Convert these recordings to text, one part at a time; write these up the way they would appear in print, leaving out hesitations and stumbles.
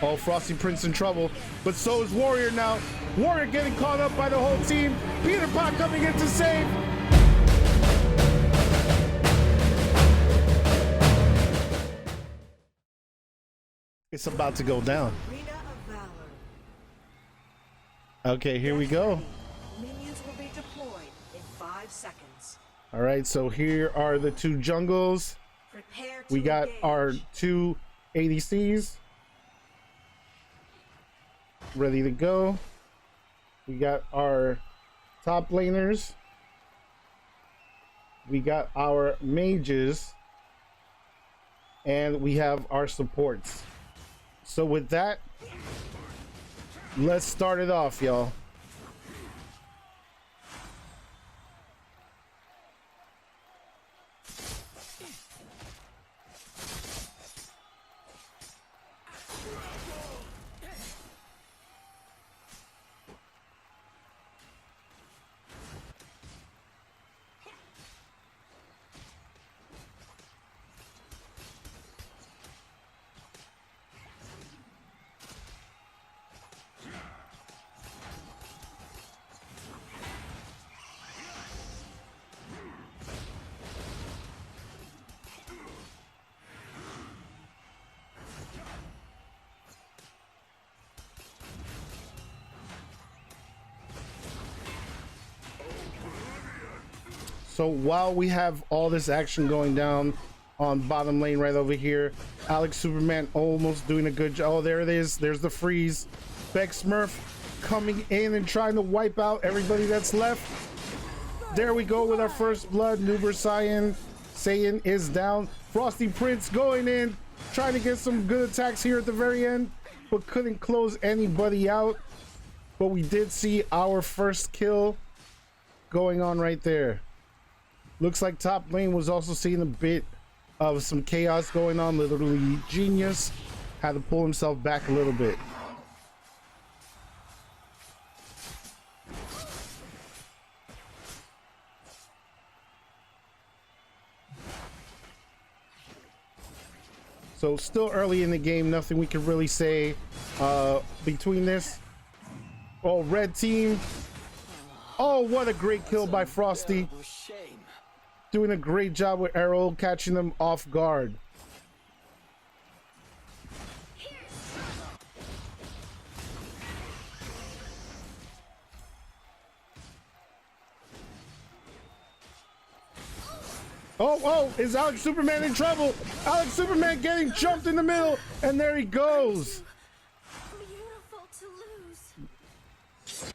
Oh, Frosty Prince in trouble, but so is Warrior now. Warrior getting caught up by the whole team. Peter Pot coming in to save. It's about to go down. Okay, here we go. Minions will be deployed in 5 seconds. All right, so here are the two jungles. Prepare to We got engage. our two ADCs ready to go. We got our top laners. We got our mages. And we have our supports. So with that, let's start it off, y'all. So while we have all this action going down on bottom lane right over here, Alex Superman almost doing a good job. Oh, there it is. There's the freeze. Beck Smurf coming in and trying to wipe out everybody that's left. There we go with our first blood. Nuber Saiyan is down. Frosty Prince going in, trying to get some good attacks here at the very end, but couldn't close anybody out. But we did see our first kill going on right there. Looks like top lane was also seeing a bit of some chaos going on. Literally Genius had to pull himself back a little bit. So still early in the game, nothing we can really say between this. Oh, red team. Oh, what a great kill by Frosty. Doing a great job with Arrow, catching them off guard. Oh, is Alex Superman in trouble? Alex Superman getting jumped in the middle, and there he goes. Beautiful to lose.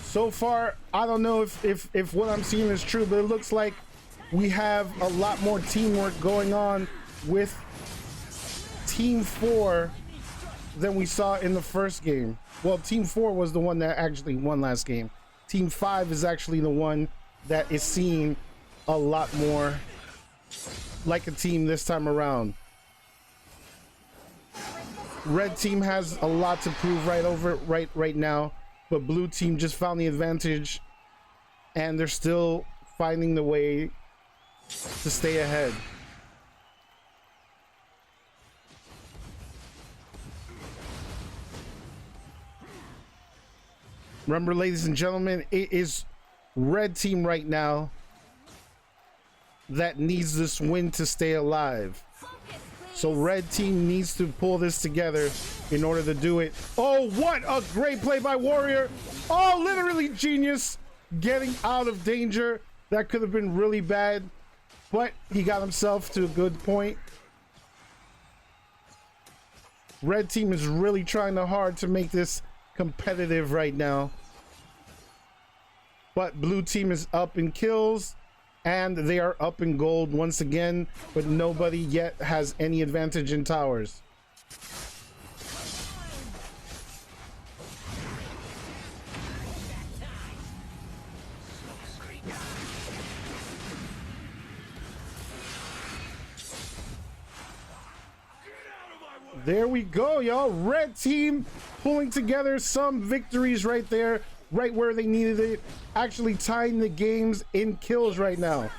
So far, I don't know if what I'm seeing is true, but it looks like we have a lot more teamwork going on with Team 4 than we saw in the first game. Well, Team 4 was the one that actually won last game. Team 5 is actually the one that is seeing a lot more like a team this time around. Red team has a lot to prove right now. But blue team just found the advantage, and they're still finding the way to stay ahead. Remember, ladies and gentlemen, it is red team right now that needs this win to stay alive. So red team needs to pull this together in order to do it. Oh, what a great play by Warrior. Oh, literally Genius getting out of danger. That could have been really bad. but he got himself to a good point. Red team is really trying hard to make this competitive right now. But blue team is up in kills and they are up in gold once again, but nobody yet has any advantage in towers. There we go, y'all. Red team pulling together some victories right there, right where they needed it. Actually tying the games in kills right now.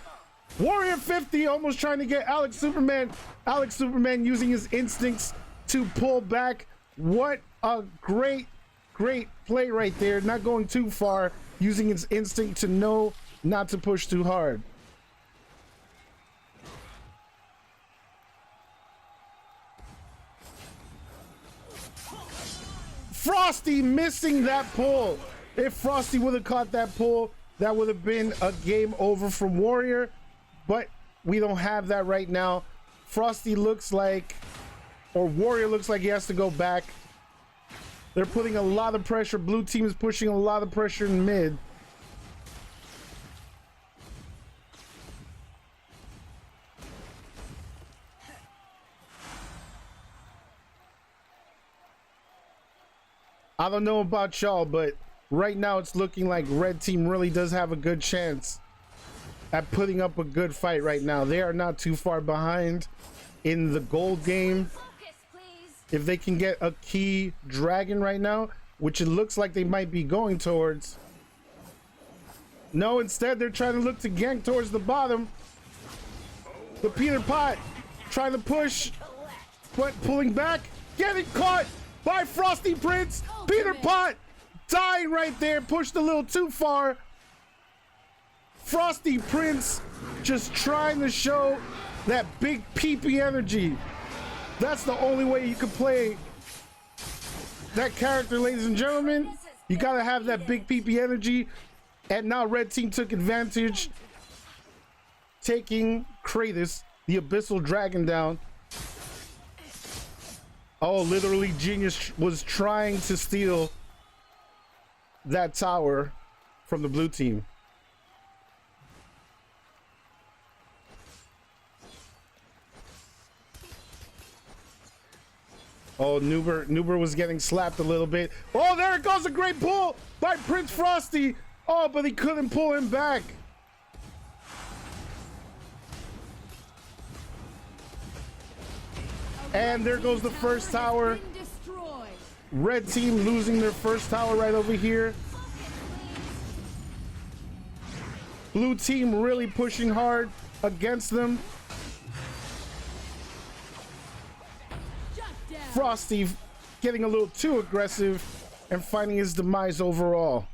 Warrior 50 almost trying to get Alex Superman. Alex Superman using his instincts to pull back. What a great play right there. Not going too far, using his instinct to know not to push too hard. Frosty missing that pull. If Frosty would have caught that pull, that would have been a game over from Warrior, but we don't have that right now. Frosty looks like, or Warrior looks like he has to go back. They're putting a lot of pressure. Blue team is pushing a lot of pressure in mid. I don't know about y'all, but right now it's looking like red team really does have a good chance at putting up a good fight right now. They are not too far behind in the gold game. If they can get a key dragon right now, which it looks like they might be going towards. No, instead they're trying to look to gank towards the bottom. The Peter Pot trying to push, but pulling back, getting caught by Frosty Prince. Peter Pot dying right there, pushed a little too far. Frosty Prince just trying to show that big PP energy. That's the only way you can play that character, ladies and gentlemen. You gotta have that big PP energy. And now red team took advantage, taking Kratos, the Abyssal Dragon, down. Oh, literally Genius was trying to steal that tower from the blue team. Oh, Nuber was getting slapped a little bit. Oh, there it goes, a great pull by Prince Frosty. Oh, but he couldn't pull him back. And there goes the first tower. Red team losing their first tower right over here. Blue team really pushing hard against them. Frosty getting a little too aggressive and finding his demise overall.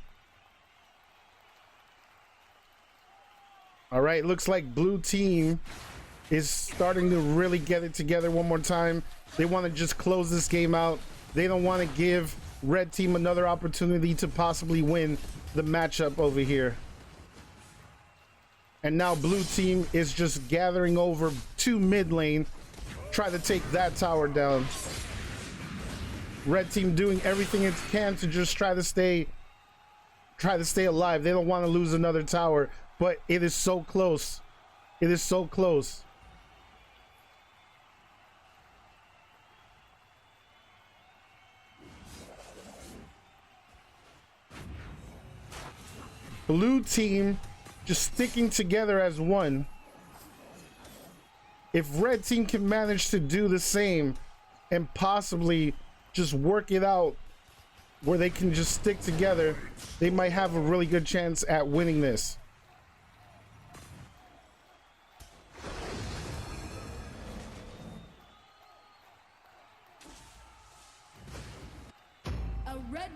All right, looks like blue team is starting to really get it together one more time. They want to just close this game out. They don't want to give red team another opportunity to possibly win the matchup over here. And now blue team is just gathering over to mid lane, try to take that tower down. Red team doing everything it can to just try to stay alive. They don't want to lose another tower, but it is so close. It is so close. Blue team just sticking together as one. If red team can manage to do the same and possibly just work it out where they can just stick together, they might have a really good chance at winning this.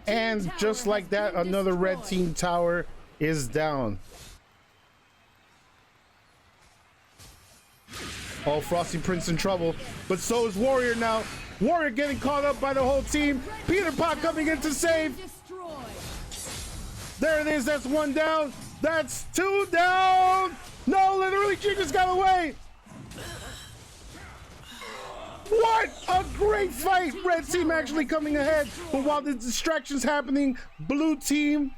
And just like that, another red team tower is down. Oh, Frosty Prince in trouble, but so is Warrior now. Warrior getting caught up by the whole team. Peter Pot coming in to save. There it is, that's one down. That's 2 down. No, literally, she just got away. What a great fight. Red team actually coming ahead. But while the distraction's happening, blue team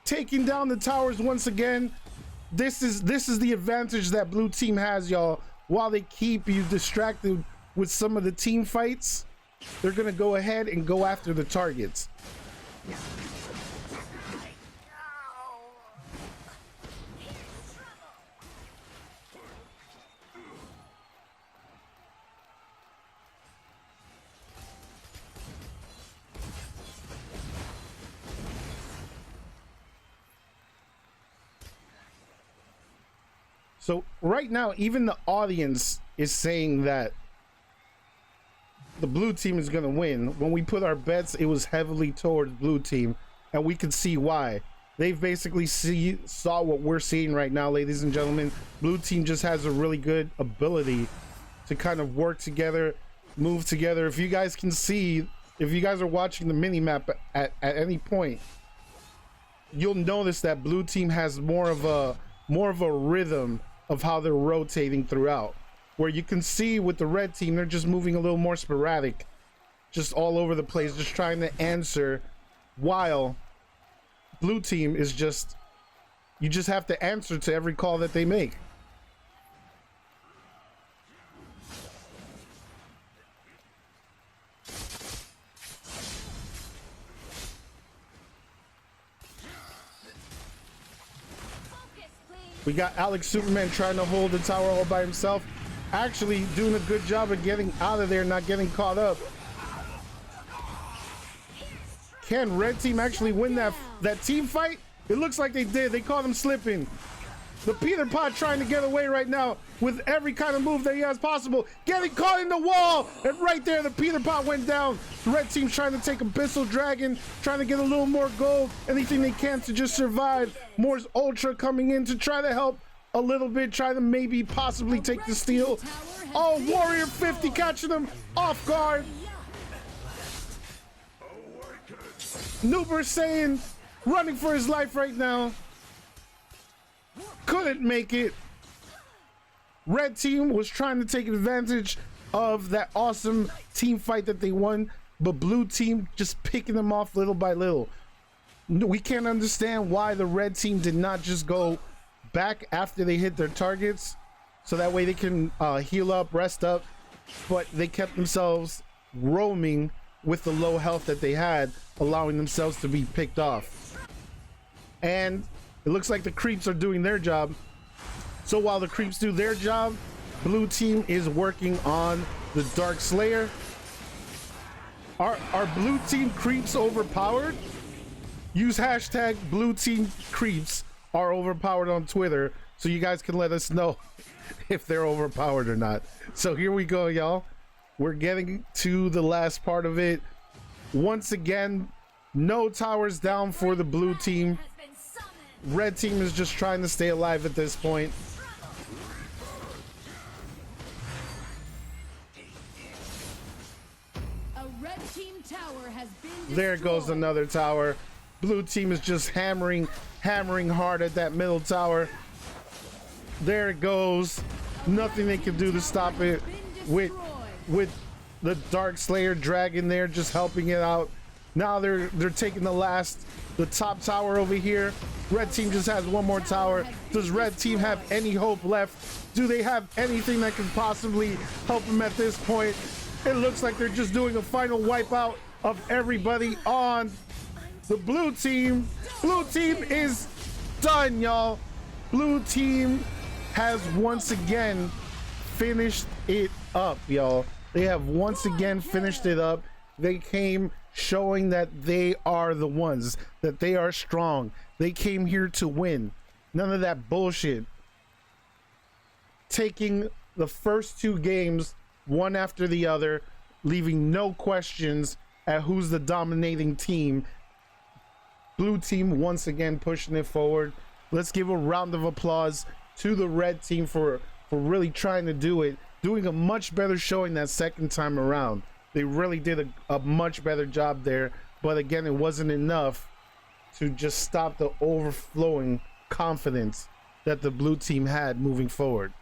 taking down the towers once again. This is the advantage that blue team has, y'all. While they keep you distracted with some of the team fights, they're gonna go ahead and go after the targets. So right now, even the audience is saying that the blue team is going to win. When we put our bets, it was heavily towards blue team, and we could see why. They've basically saw what we're seeing right now, ladies and gentlemen. Blue team just has a really good ability to kind of work together, move together. If you guys can see, if you guys are watching the mini map at any point, you'll notice that blue team has more of a rhythm of how they're rotating throughout, where you can see with the red team, they're just moving a little more sporadic, just all over the place, just trying to answer, while blue team is just, you just have to answer to every call that they make. We got Alex Superman trying to hold the tower all by himself. Actually doing a good job of getting out of there, not getting caught up. Can red team actually win that team fight? It looks like they did. They caught him slipping. The Peter Pot trying to get away right now with every kind of move that he has possible. Getting caught in the wall. And right there, the Peter Pot went down. The red team's trying to take Abyssal Dragon, trying to get a little more gold. Anything they can to just survive. Moore's Ultra coming in to try to help a little bit. Try to maybe possibly take the steal. Oh, Warrior 50 catching them off guard. Noober saying, running for his life right now. Couldn't make it. Red team was trying to take advantage of that awesome team fight that they won, but blue team just picking them off little by little. We can't understand why the red team did not just go back after they hit their targets, so that way they can heal up, rest up, but they kept themselves roaming with the low health that they had, allowing themselves to be picked off. And it looks like the creeps are doing their job. So while the creeps do their job, blue team is working on the Dark Slayer. Are blue team creeps overpowered? Use hashtag blue team creeps are overpowered on Twitter, so you guys can let us know if they're overpowered or not. So here we go, y'all. We're getting to the last part of it. Once again, no towers down for the blue team. Red team is just trying to stay alive at this point. A red team tower has been destroyed. There goes another tower. Blue team is just hammering hard at that middle tower. There it goes. Nothing they can do to stop it with the Dark Slayer dragon there just helping it out. Now they're taking the top tower over here. Red team just has one more tower. Does red team have any hope left? Do they have anything that can possibly help them at this point? It looks like they're just doing a final wipeout of everybody on the blue team. Blue team is done, y'all. Blue team has once again finished it up, y'all. They have once again finished it up. They came showing that they are the ones, that they are strong. They came here to win. None of that bullshit. Taking the first two games one after the other, leaving no questions at who's the dominating team. Blue team once again pushing it forward. Let's give a round of applause to the red team for really trying to do it, doing a much better showing that second time around. They really did a much better job there, but again, it wasn't enough to just stop the overflowing confidence that the blue team had moving forward.